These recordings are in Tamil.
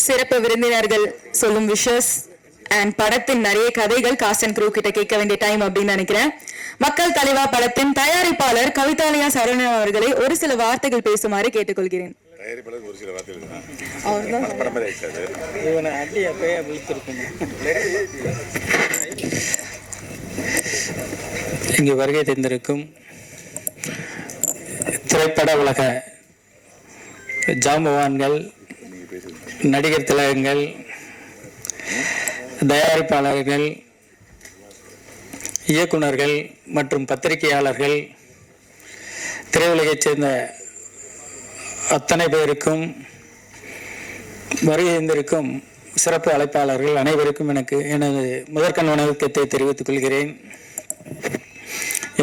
சிறப்பு விருந்தினர்கள் சொல்லும் விஷஸ் அண்ட் படத்தின் நிறைய கதைகள் காஸ்ட் அண்ட் க்ரூ கிட்ட கேட்க வேண்டிய டைம் அப்படின்னு நினைக்கிறேன். மக்கள் தலைவா படத்தின் தயாரிப்பாளர் கவிதாலயா சரவணன் அவர்களை ஒரு சில வார்த்தைகள் பேசுமாறு கேட்டுக்கொள்கிறேன். இங்கு வருகை தந்திருக்கும் திரைப்பட உலக ஜாம்பவான்கள், நடிகர் திலகங்கள், தயாரிப்பாளர்கள், இயக்குநர்கள் மற்றும் பத்திரிகையாளர்கள், திரையுலகைச் சேர்ந்த அத்தனை பேருக்கும், வருகை தந்திருக்கும் சிறப்பு அழைப்பாளர்கள் அனைவருக்கும் எனது முதற்கண் வணக்கத்தை தெரிவித்துக் கொள்கிறேன்.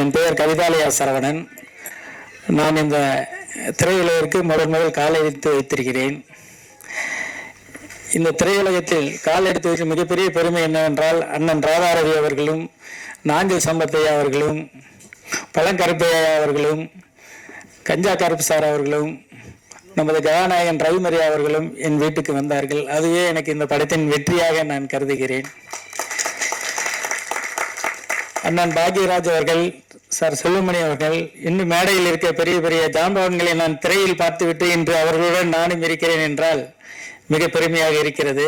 என் பெயர் கவிதாலயா சரவணன். நான் இந்த திரையுலகிற்கு முதல் காலை எடுத்து வைத்திருக்கிறேன். இந்த திரையுலகத்தில் கால் எடுத்து வைக்கும் மிகப்பெரிய பெருமை என்னவென்றால், அண்ணன் ராதாரவி அவர்களும், நாஞ்சில் சம்பத்தையா அவர்களும், பழங்கருப்பையா அவர்களும், கஞ்சா கருப்பு சார் அவர்களும், நமது கதாநாயகன் ரவிமரியா அவர்களும் என் வீட்டுக்கு வந்தார்கள். அதுவே எனக்கு இந்த படத்தின் வெற்றியாக நான் கருதுகிறேன். அண்ணன் பாக்யராஜ் அவர்கள், சார் செல்வமணி அவர்கள், இன்னும் மேடையில் இருக்க பெரிய பெரிய ஜாம்பவன்களை நான் திரையில் பார்த்துவிட்டு இன்று அவர்களுடன் நானும் இருக்கிறேன் என்றால் மிக பெருமையாக இருக்கிறது.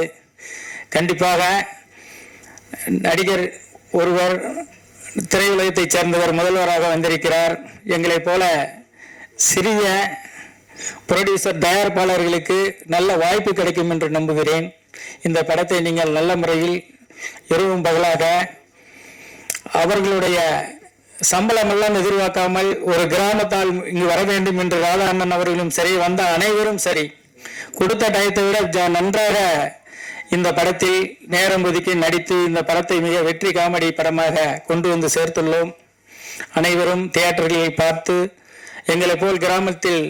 கண்டிப்பாக நடிகர் ஒருவர் திரையுலகத்தைச் சேர்ந்தவர் முதல்வராக வந்திருக்கிறார். எங்களைப் போல சிறிய புரொடியூசர் தயாரிப்பாளர்களுக்கு நல்ல வாய்ப்பு கிடைக்கும் என்று நம்புகிறேன். இந்த படத்தை நீங்கள் நல்ல முறையில் இரவும் பகலாக அவர்களுடைய சம்பளமெல்லாம் எதிர்பார்க்காமல் ஒரு கிராமத்தால் இங்கு வர வேண்டும் என்று ராதா அண்ணன் அவர்களும் சரி, வந்த அனைவரும் சரி, கொடுத்த டயத்தை விட நன்றாக இந்த படத்தில் நேரம் ஒதுக்கி நடித்து இந்த படத்தை மிக வெற்றி காமெடி படமாக கொண்டு வந்து சேர்த்துள்ளோம். அனைவரும் தியேட்டர்களில் பார்த்து எங்களை போல் கிராமத்தில்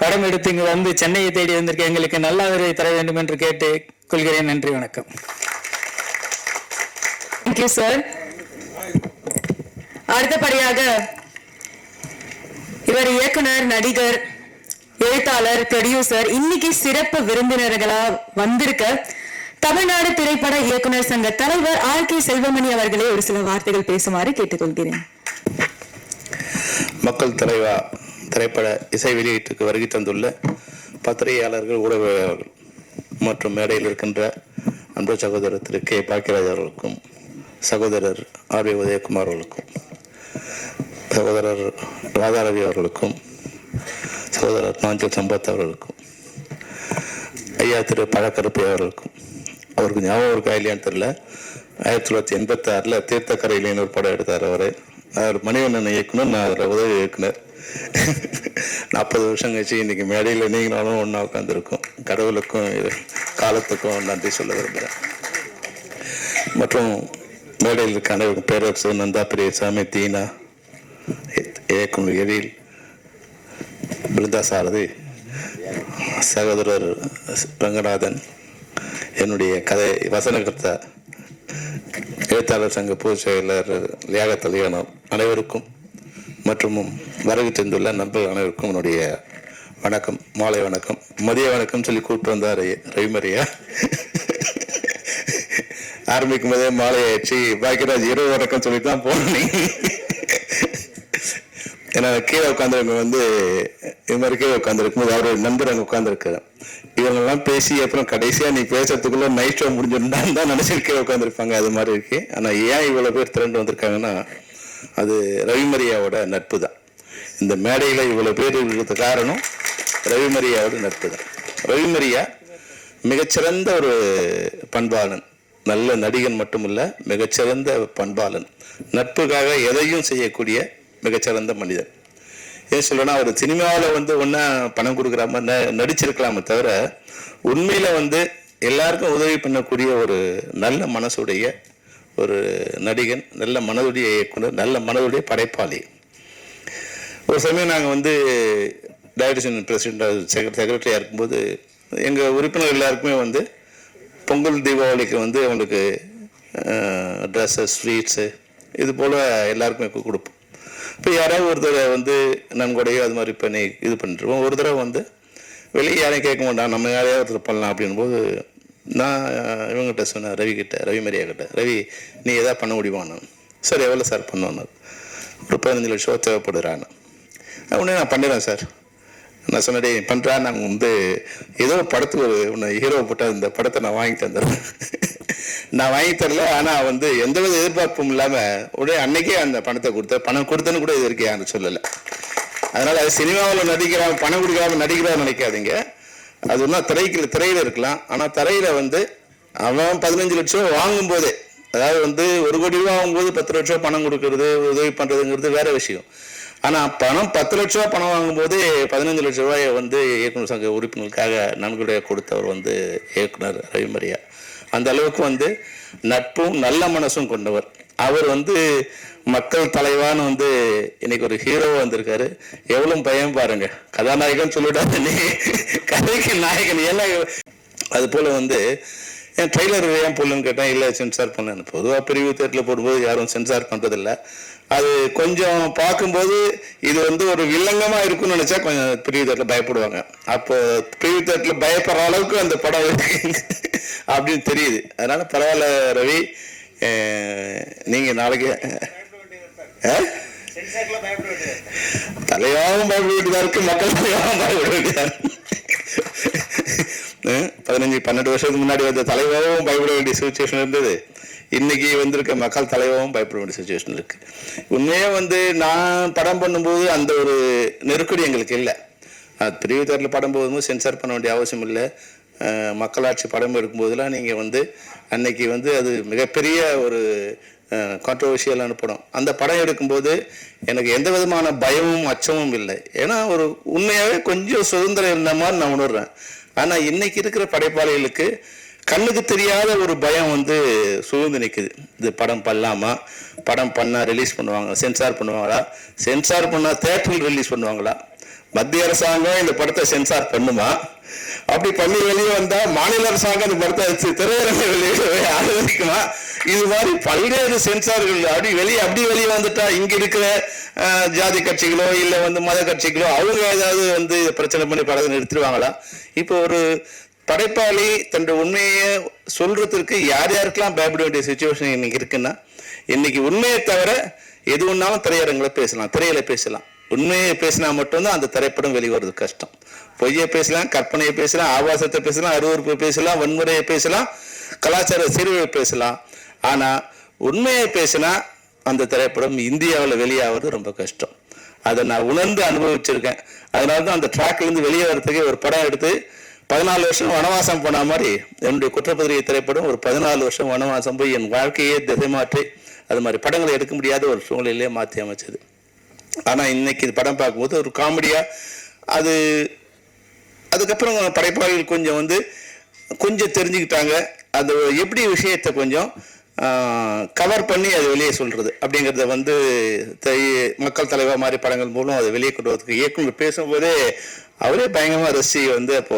படம் எடுத்து இங்கு வந்து சென்னையை தேடி வந்திருக்க எங்களுக்கு நல்ல ஆதரவை தர வேண்டும் என்று கேட்டு கொள்கிறேன். நன்றி, வணக்கம். Thank you sir. அடுத்தபடியாக இவர் இயக்குனர், நடிகர், எழுத்தாளர், ப்ரொடியூசர், இன்னைக்கு சிறப்பு விருந்தினர்களா வந்திருக்க தமிழ்நாடு திரைப்பட இயக்குனர் சங்க தலைவர் RK செல்வமணி அவர்களே ஒரு சில வார்த்தைகள் பேசுமாறு கேட்டுக்கொள்கிறேன். மக்கள் தலைவா திரைப்பட இசை வெளியீட்டுக்கு வருகை தந்துள்ள பத்திரிகையாளர்கள், ஊடகவியலாளர்கள் மற்றும் மேடையில் இருக்கின்ற அன்பு சகோதரர் திரு K. பாக்கியராஜ் அவர்களுக்கும், சகோதரர் RB உதயகுமார் அவர்களுக்கும், சகோதரர் ராதாரவி அவர்களுக்கும், சகோதரர் நாஞ்சில் சம்பத் அவர்களுக்கும், ஐயா திரு பழக்கருப்பை அவர்களுக்கும், அவருக்கு ஞாபகம் இருக்கா இல்லையான்னு தெரியல, 1986 தீர்த்தக்கரையிலேன்னு ஒரு படம் எடுத்தார். அவர் மணிவண்ணன் இயக்குனர், நான் அதில் உதவி இயக்குனர். 40 வருஷம் கழிச்சு இன்னைக்கு மேடையில் நீங்களும் ஒன்றா உட்காந்துருக்கோம். கடவுளுக்கும் காலத்துக்கும் நன்றி சொல்ல விரும்புகிறேன். மற்றும் மேடையில் இருக்க அனைவருக்கும் பேரரசு, நந்தா, பிரியசாமி, தீனா, இயக்குனர் எழில், பிருந்தா சாரதி, சகோதரர் ரங்கநாதன், என்னுடைய கதை வசனகர்த்தா, எழுத்தாளர் சங்க பொதுச் செயலர் லியாகத் அனைவருக்கும் மற்றும் வருகை தந்துள்ள நண்பர்கள் அனைவருக்கும் என்னுடைய வணக்கம், மாலை வணக்கம். மதிய வணக்கம் சொல்லி கூப்பிட்டு வந்தார் ரவிமரியா. ஆரம்பிக்கும் போதே மாலை ஆயிடுச்சு. பாக்கியராஜ் இரவு வணக்கம் சொல்லிட்டு தான் போனேன். ஏன்னா கீழே உட்காந்துருக்க இது மாதிரி கீழே உட்காந்துருக்கும் போது அவரோட நண்பர் அங்கே உட்காந்துருக்காரு. இவங்கெல்லாம் பேசி அப்புறம் கடைசியாக நீ பேசுறதுக்குள்ள நைட் ஷோ முடிஞ்சிருந்தான்னு தான் நினைச்சு கீழே உட்காந்துருப்பாங்க. அது மாதிரி இருக்கு. ஆனால் ஏன் இவ்வளோ பேர் திரண்டு வந்திருக்காங்கன்னா அது ரவிமரியாவோட நட்பு தான். இந்த மேடையில் இவ்வளோ பேர் இருக்கிறது காரணம் ரவிமரியாவோட நட்பு தான். ரவிமரியா மிகச்சிறந்த ஒரு பண்பாளன், நல்ல நடிகன் மட்டுமல்ல, மிகச்சிறந்த பண்பாளன், நட்புக்காக எதையும் செய்யக்கூடிய மிகச்சிறந்த மனிதன். ஏன் சொல்லனா, அவர் சினிமாவில் ஒன்றா பணம் கொடுக்குற மாதிரி நடிச்சிருக்கலாமே தவிர உண்மையில் எல்லாருக்கும் உதவி பண்ணக்கூடிய ஒரு நல்ல மனசுடைய ஒரு நடிகன், நல்ல மனதுடைய இயக்குனர், நல்ல மனதுடைய படைப்பாளி. ஒரு சமயம் நாங்கள் டைரக்ஷன் பிரசிடென்ட் செக்ரட்டரியாக இருக்கும்போது எங்கள் உறுப்பினர் எல்லாருக்குமே பொங்கல் தீபாவளிக்கு அவங்களுக்கு ட்ரெஸ்ஸஸ், ஸ்வீட்ஸு இது போல் எல்லாருக்குமே கொடுப்போம். இப்போ யாராவது ஒருத்தரை நன்கொடையோ அது மாதிரி பண்ணி இது பண்ணிட்டுருவோம். ஒரு தடவை வெளியே யாரையும் கேட்க மாட்டான், நம்ம யாரையாவது ஒருத்தர் பண்ணலாம் அப்படின்போது நான் இவங்ககிட்ட சொன்னேன், ரவி மரியா கிட்ட, ரவி நீ எதாவது பண்ண முடியுமாண்ணா? சார் எவ்வளோ சார் பண்ணுவேன்? ஒரு 15 லட்சம் தேவைப்படுறான்னு. உடனே நான் பண்ணிடுறேன் சார். நான் சொன்னே பண்ணுறா, நாங்கள் வந்து ஏதோ படத்துக்கு ஒன்று ஹீரோ போட்டால் இந்த படத்தை நான் வாங்கி தந்துடுறேன். நான் வாங்கி தரல, ஆனால் வந்து எந்தவித எதிர்பார்ப்பும் இல்லாமல் உடனே அன்னைக்கே அந்த பணத்தை கொடுத்தேன். பணம் கொடுத்தேன்னு கூட இது வரைக்கும் யாரும் சொல்லலை. அதனால் அது சினிமாவில் நடிக்கிறான், பணம் கொடுக்காம நடிக்கிறான்னு நினைக்காதீங்க. அது ஒன்றா திரையில் இருக்கலாம். ஆனால் தரையில் வந்து அவன் 15 லட்சம் வாங்கும்போதே, அதாவது வந்து 1 கோடி ரூபா வாங்கும்போது 10 லட்ச ரூபா பணம் கொடுக்கறது, உதவி பண்ணுறதுங்கிறது வேற விஷயம். ஆனால் பணம் 10 லட்ச ரூபா பணம் வாங்கும்போது 15 லட்ச ரூபாயை வந்து இயக்குனர் சங்க உறுப்பினர்களுக்காக நன்கொடை கொடுத்தவர் வந்து இயக்குனர் ரவி மரியா. அந்த அளவுக்கு வந்து நட்பும் நல்ல மனசும் கொண்டவர். அவர் வந்து மக்கள் தலைவான்னு வந்து இன்னைக்கு ஒரு ஹீரோ வந்திருக்காரு. எவ்வளவு பயம் பாருங்க, கதாநாயகன் சொல்லிவிடாது, நீ கதைக்கு நாயகன் எல்லாம். அது போல வந்து என் ட்ரெய்லர் ஏன் போடலன்னு கேட்டேன். இல்லை சென்சார் பண்ணேன். பொதுவாக பிரிவு தேட்டரில் போடும்போது யாரும் சென்சார் பண்ணுறதில்ல. அது கொஞ்சம் பார்க்கும்போது இது வந்து ஒரு வில்லங்கமாக இருக்குன்னு நினச்சா கொஞ்சம் பிரிவு தேட்டரில் பயப்படுவாங்க. அப்போ பிரிவு தேட்டரில் பயப்படுற அளவுக்கு அந்த படம் இருக்கு அப்படின்னு தெரியுது. அதனால பரவாயில்ல ரவி, நீங்கள் நாளைக்கு தலையாவும் பயப்பட வேண்டியதா இருக்கு, மக்கள் தலையாவும் பயப்பட வேண்டியதா இருக்கு. 15-12 வருஷத்துக்கு முன்னாடி வந்த தலைவாவும் பயப்பட வேண்டிய சுச்சுவேஷன் இருந்தது. இன்னைக்கு வந்திருக்க மக்கள் தலைவாவும் பயப்பட வேண்டிய சுச்சுவேஷன் இருக்கு. உண்மையே வந்து நான் படம் பண்ணும்போது அந்த ஒரு நெருக்கடி எங்களுக்கு இல்லை. பிரிவு தேட்டரில் படம் போகும்போது சென்சார் பண்ண வேண்டிய அவசியம் இல்லை. மக்களாட்சி படம் எடுக்கும்போதெல்லாம் நீங்கள் வந்து அன்னைக்கு வந்து அது மிகப்பெரிய ஒரு கான்ட்ரோவர்ஷியலான படம். அந்த படம் எடுக்கும்போது எனக்கு எந்த விதமான பயமும் அச்சமும் இல்லை. ஏன்னா ஒரு உண்மையாகவே கொஞ்சம் சுதந்திரம் இருந்த மாதிரி நான் உணர்றேன். ஆனால் இன்னைக்கு இருக்கிற படைப்பாளிகளுக்கு கண்ணுக்கு தெரியாத ஒரு பயம் வந்து சூழ்ந்து நிற்குது. இது படம் பண்ணலாமா, படம் பண்ணால் ரிலீஸ் பண்ணுவாங்க, சென்சார் பண்ணுவாங்களா, சென்சார் பண்ணால் தேட்டரில் ரிலீஸ் பண்ணுவாங்களா, மத்திய அரசாங்கம் இந்த படத்தை சென்சார் பண்ணுமா, அப்படி பண்ணி வெளியே வந்தா மாநில அரசாங்கம் அந்த படத்தை வச்சு திரையரங்க வெளியே அனுமதிக்குமா, இது மாதிரி பல்வேறு சென்சார்கள் அப்படி வெளியே வந்துட்டா இங்க இருக்கிற ஜாதி கட்சிகளோ இல்ல வந்து மத கட்சிகளோ அவங்க ஏதாவது வந்து பிரச்சனை பண்ணி படத்தை நிறுத்திடுவாங்களா? இப்போ ஒரு படைப்பாளி தன்னுடைய உண்மையை சொல்றதுக்கு யார் யாருக்கெல்லாம் பயப்பட வேண்டிய சுச்சுவேஷன் இன்னைக்கு இருக்குன்னா, இன்னைக்கு உண்மையை தவிர எது ஒன்னாலும் திரையரங்களை பேசலாம், திரையில பேசலாம். உண்மையை பேசினா மட்டும்தான் அந்த திரைப்படம் வெளிவரது கஷ்டம். பொய்யை பேசலாம், கற்பனையை பேசலாம், ஆபாசத்தை பேசலாம், அருவறுப்பை பேசலாம், வன்முறையை பேசலாம், கலாச்சார சீர்கேடு பேசலாம். ஆனா உண்மையை பேசினா அந்த திரைப்படம் இந்தியாவில் வெளியாகிறது ரொம்ப கஷ்டம். அதை நான் உணர்ந்து அனுபவிச்சிருக்கேன். அதனாலதான் அந்த ட்ராக்ல இருந்து வெளியே வரதுக்கே ஒரு படம் எடுத்து 14 வருஷம் வனவாசம் போன மாதிரி என்னுடைய குற்றப்பத்திரிகை திரைப்படம் ஒரு 14 வருஷம் வனவாசம் போய் என் வாழ்க்கையே திசை மாற்றி அது மாதிரி படங்களை எடுக்க முடியாத ஒரு சூழ்நிலையிலே மாற்றி அமைச்சது. ஆனா இன்னைக்கு இது படம் பார்க்கும்போது ஒரு காமெடியா அது அதுக்கப்புறம் படைப்பாளிகள் கொஞ்சம் வந்து கொஞ்சம் தெரிஞ்சுக்கிட்டாங்க. அது எப்படி விஷயத்தை கொஞ்சம் கவர் பண்ணி அதை வெளியே சொல்றது அப்படிங்கிறத வந்து மக்கள் தலைவர் மாதிரி படங்கள் மூலம் அதை வெளியே கொண்டு வரதுக்கு இயக்குனர் பேசும்போதே அவரே பயங்கரமா ரசி வந்து அப்போ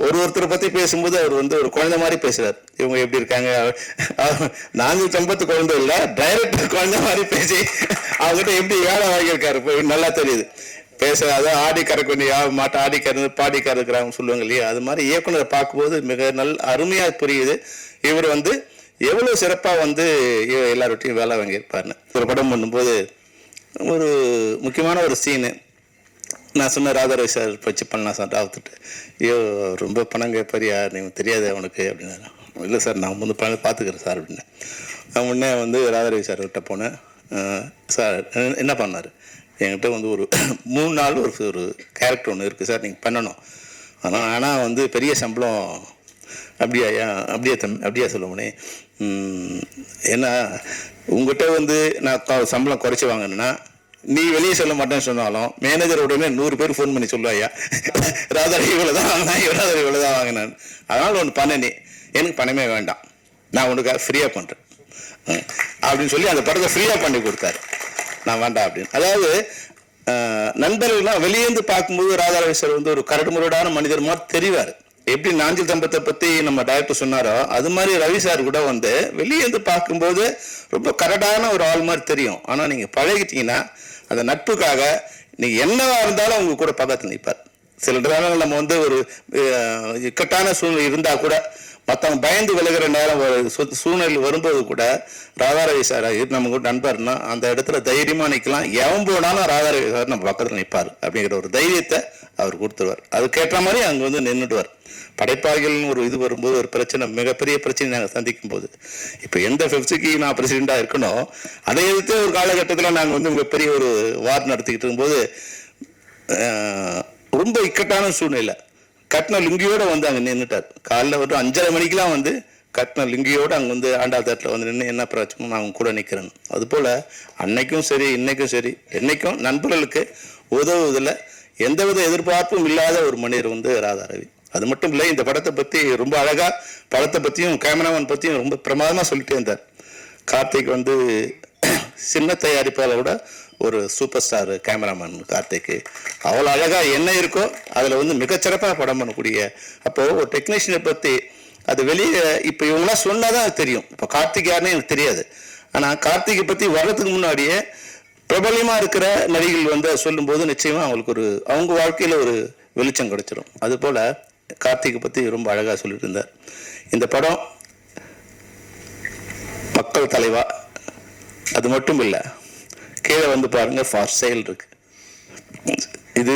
ஒருத்தரை பத்தி பேசும்போது அவர் வந்து ஒரு குழந்தை மாதிரி பேசுறாரு. இவங்க எப்படி இருக்காங்க, நாங்கள் சம்பத்து குழந்தை இல்லை, டைரக்டர் குழந்தை மாதிரி பேசி அவங்ககிட்ட எப்படி வேலை வாங்கியிருக்காரு நல்லா தெரியுது. பேச அதான் ஆடி கறக்க வேண்டிய மாட்டை ஆடி கறந்து பாடி கறக்குறாங்க சொல்லுவாங்க இல்லையா, அது மாதிரி இயக்குனரை பார்க்கும்போது மிக அருமையா புரியுது இவர் வந்து எவ்வளவு சிறப்பா வந்து எல்லார்ட்டையும் வேலை வாங்கியிருப்பாருன்னு. ஒரு படம் பண்ணும்போது ஒரு முக்கியமான ஒரு சீனு நான் சொன்ன ராதாரவி சார் வச்சு பண்ணலாம் சார் ஆகுத்துட்டு, ஐயோ ரொம்ப பணம் கேட்பாரியா, நீங்கள் தெரியாது அவனுக்கு அப்படின்னா. இல்லை சார் நான் வந்து பணம் பார்த்துக்கிறேன் சார் அப்படின்னேன். நான் முன்னே வந்து ராதாரவி சார் கிட்ட போனேன். சார் என்ன பண்ணார், என்கிட்ட வந்து ஒரு 3 நாள் ஒரு கேரக்டர் ஒன்று இருக்குது சார், நீங்கள் பண்ணணும், ஆனால் வந்து பெரிய சம்பளம். அப்படியா சொல்லுவோனே, ஏன்னா உங்ககிட்ட வந்து நான் சம்பளம் குறைச்சி வாங்கினேன்னா நீ வெளியே சொல்ல மாட்டேன்னு சொன்னாலும் மேனேஜர் உடனே 100 பேர் ஃபோன் பண்ணி சொல்லுவாயா, ராதாரவி இவ்வளோதான் வாங்கினேன், ராதாரவி இவ்வளோதான் வாங்கினேன், அதனால ஒன்று பண்ண, நீ எனக்கு பணமே வேண்டாம், நான் உனக்கு ஃப்ரீயாக பண்ணுறேன் அப்படின்னு சொல்லி அந்த படத்தை ஃப்ரீயாக பண்ணி கொடுத்தாரு. நான் வேண்டாம் அப்படின்னு. அதாவது நண்பர்கள்லாம் வெளியேந்து பார்க்கும்போது ராதாரவி சார் வந்து ஒரு கரடுமுரடான மனிதர் மாதிரி தெரிவார். எப்படி நாஞ்சில் தம்பத்தை பத்தி நம்ம டைரக்டர் சொன்னாரோ அது மாதிரி ரவி சார் கூட வந்து வெளியேந்து பார்க்கும்போது ரொம்ப கரடான ஒரு ஆள் மாதிரி தெரியும். ஆனா நீங்க பழகிட்டீங்கன்னா அந்த நட்புக்காக நீங்க என்னவா இருந்தாலும் உங்க கூட பக்கத்துல நிற்பார். சில நேரங்கள் நம்ம வந்து ஒரு இக்கட்டான சூழ்நிலை இருந்தால் கூட மற்றவங்க பயந்து விலகிற நேரம் சூழ்நிலை வரும்போது கூட ராதாரவி சார் நம்ம கூட நண்பர்னா அந்த இடத்துல தைரியமாக நிற்கலாம். எவன் போனாலும் ராதாரவி சார் நம்ம பக்கத்தில் நிற்பார் அப்படிங்கிற ஒரு தைரியத்தை அவர் கொடுத்துருவார். அதுக்கேற்ற மாதிரி அங்கே வந்து நின்றுடுவார். படைப்பாளிகள்னு ஒரு இது வரும்போது ஒரு பிரச்சனை, மிகப்பெரிய பிரச்சனை நாங்கள் சந்திக்கும் போது, இப்போ எந்த ஃபிஃப்த்துக்கு நான் பிரசிடெண்டாக இருக்கணும், அதை எதிர்த்து ஒரு காலகட்டத்தில் நாங்கள் வந்து மிகப்பெரிய ஒரு வார் நடத்திக்கிட்டு இருக்கும்போது ரொம்ப இக்கட்டான சூழ்நிலை கட்டின லுங்கியோடு வந்து அங்கே நின்றுட்டார். காலைல ஒரு 5:30 மணிக்கெலாம் வந்து கட்டின லுங்கியோடு அங்கே வந்து ஆண்டாள் தேட்டில் வந்து நின்று என்ன பிரச்சனை நான் அவங்க கூட நிற்கிறேன். அதுபோல் அன்னைக்கும் சரி இன்னைக்கும் சரி என்னைக்கும் நண்பர்களுக்கு உதவுவதில் எந்தவித எதிர்பார்ப்பும் இல்லாத ஒரு மனிதர் வந்து ராதாரவி. அது மட்டும் இல்லை, இந்த படத்தை பற்றி ரொம்ப அழகாக படத்தை பற்றியும் கேமராமேன் பற்றியும் ரொம்ப பிரமாதமாக சொல்லிட்டே இருந்தார். கார்த்திக் வந்து சின்ன தயாரிப்பாளரோட ஒரு சூப்பர் ஸ்டார் கேமராமேன் கார்த்திக்கு. அவ்வளோ அழகாக என்ன இருக்கோ அதில் வந்து மிகச்சிறப்பாக படம் பண்ணக்கூடிய, அப்போது ஒரு டெக்னீஷியனை பற்றி அது வெளியே இப்போ இவங்களாம் சொன்னால் தான் தெரியும். இப்போ கார்த்திக் யாருன்னு எனக்கு தெரியாது. ஆனால் கார்த்திகை பற்றி வர்றதுக்கு முன்னாடியே பிரபலமாக இருக்கிற நடிகைகள் வந்து சொல்லும்போது நிச்சயமாக அவங்களுக்கு ஒரு அவங்க வாழ்க்கையில் ஒரு வெளிச்சம் கிடைச்சிடும். அதுபோல் கார்த்திகை பற்றி ரொம்ப அழகாக சொல்லிட்டு இருந்தார். இந்த படம் மக்கள் தலைவா, அது மட்டும் இல்லை, கீழே வந்து பாருங்க ஃபார் சேல் இருக்கு. இது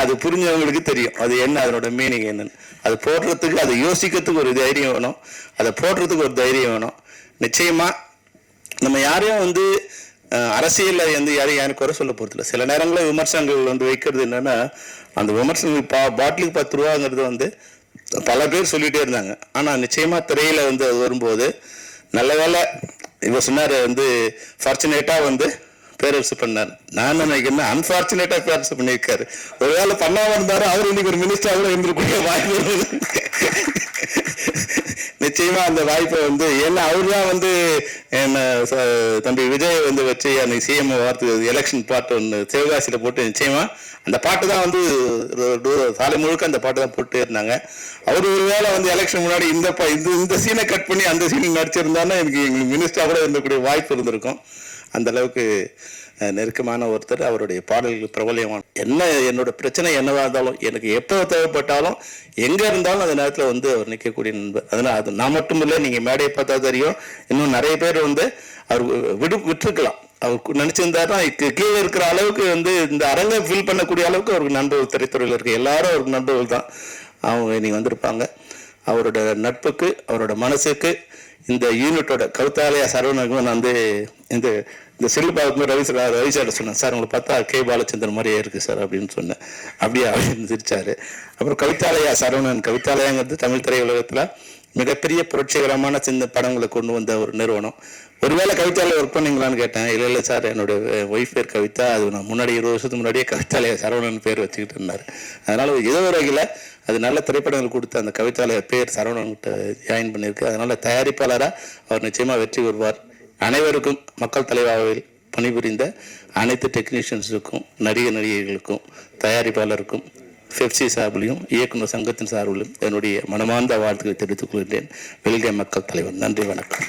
அது புரிஞ்சவங்களுக்கு தெரியும் அது என்ன, அதனோட மீனிங் என்னன்னு. அது போடுறதுக்கு, அதை யோசிக்கிறதுக்கு ஒரு தைரியம் வேணும், அதை போடுறதுக்கு ஒரு தைரியம் வேணும். நிச்சயமா நம்ம யாரையும் வந்து அரசியலில் வந்து யாரையும் குறை சொல்ல போகிறதில்ல. சில நேரங்களில் விமர்சனங்கள் வந்து வைக்கிறது என்னன்னா, அந்த விமர்சனங்கள் பாட்டிலுக்கு 10 ரூபாங்கிறது வந்து பல பேர் சொல்லிகிட்டே இருந்தாங்க. ஆனால் நிச்சயமாக திரையில் வந்து அது வரும்போது நல்ல வேலை இவர் சொன்னார் வந்து ஃபார்ச்சுனேட்டாக வந்து பேரரசு பண்ணார். நான் நினைக்கிறேன் அன்ஃபார்ச்சுனேட்டாக பேரரசு பண்ணியிருக்காரு. ஒரு வேலை பண்ணாமல் இருந்தார், அவர் இன்னைக்கு ஒரு மினிஸ்டராக கூட இருந்திருக்கூடிய வாய்ப்பு. நிச்சயமா அந்த வாய்ப்பை வந்து ஏன்னா அவர் தான் வந்து என்ன தம்பி விஜய் வந்து வச்சு அன்னைக்கு சிஎம் வார்த்தை எலெக்ஷன் பாட்டு ஒன்று சிவகாசியில் போட்டு நிச்சயமா அந்த பாட்டு தான் வந்து சாலை முழுக்க அந்த பாட்டு தான் போட்டு இருந்தாங்க. அவர் ஒரு வேளை வந்து எலெக்ஷன் முன்னாடி இந்த சீனை கட் பண்ணி அந்த சீனை நடிச்சிருந்தாலும் எங்களுக்கு மினிஸ்டராக கூட இருந்தக்கூடிய வாய்ப்பு இருந்திருக்கும். அந்த அளவுக்கு நெருக்கமான ஒருத்தர். அவருடைய பாடல்கள் பிரபலியமான என்ன என்னோட பிரச்சனை என்னவா இருந்தாலும் எனக்கு எப்போ தேவைப்பட்டாலும் எங்கே இருந்தாலும் அந்த நேரத்தில் வந்து அவர் நிற்கக்கூடிய நண்பர். அதனால் அது நான் மட்டும் இல்லை, நீங்கள் மேடையை பார்த்தா தெரியும், இன்னும் நிறைய பேர் வந்து அவர் விட்டுருக்கலாம். அவர் நினச்சிருந்தாருன்னா கீழே இருக்கிற அளவுக்கு வந்து இந்த அரங்கை ஃபில் பண்ணக்கூடிய அளவுக்கு அவருக்கு நண்பர்கள் திரைத்துறையில் இருக்க எல்லாரும் அவருக்கு நண்பர்கள் தான். அவங்க இன்னைக்கு வந்திருப்பாங்க. அவரோட நட்புக்கு, அவரோட மனசுக்கு, இந்த யூனிட்டோட கவிதாலயா சரவணனுக்கும் நான் வந்து இந்த செல்லு பார்க்கும்போது ரவி சார் சொன்னேன், சார் உங்களை பார்த்தா கே பாலச்சந்திரன் மாதிரியே இருக்குது சார் அப்படின்னு சொன்னேன். அப்படியே அப்படின்னு சிரிச்சாரு. அப்புறம் கவிதாலயா சரவணன், கவிதாலயாங்கிறது தமிழ் திரையுலகத்தில் மிகப்பெரிய புரட்சிகரமான சின்ன படங்களை கொண்டு வந்த ஒரு நிறுவனம். ஒருவேளை கவிதாலயா ஒர்க் பண்ணீங்களான்னு கேட்டேன். இல்லை சார், என்னோட ஒய்ஃப் பேர் கவிதா, அது நான் முன்னாடி 20 வருஷத்துக்கு முன்னாடியே கவிதாலயா சரவணன் பேர் வச்சுக்கிட்டு இருந்தார். அதனால் ஏதோ ஒரு வகையில் அது நல்ல திரைப்படங்கள் கொடுத்து அந்த கவிதாலயா பேர் சரவணன்கிட்ட ஜாயின் பண்ணியிருக்கு. அதனால் தயாரிப்பாளராக அவர் நிச்சயமாக வெற்றி பெறுவார். அனைவருக்கும் மக்கள் தலைவாவில் பணிபுரிந்த அனைத்து டெக்னீஷியன்ஸுக்கும், நடிகைகளுக்கும், தயாரிப்பாளருக்கும், பெப்சி சார்பிலையும் இயக்குநர் சங்கத்தின் சார்பிலும் என்னுடைய மனமார்ந்த வாழ்த்துக்களை தெரிவித்துக் கொள்கின்றேன். வெல்க மக்கள் தலைவர். நன்றி, வணக்கம்.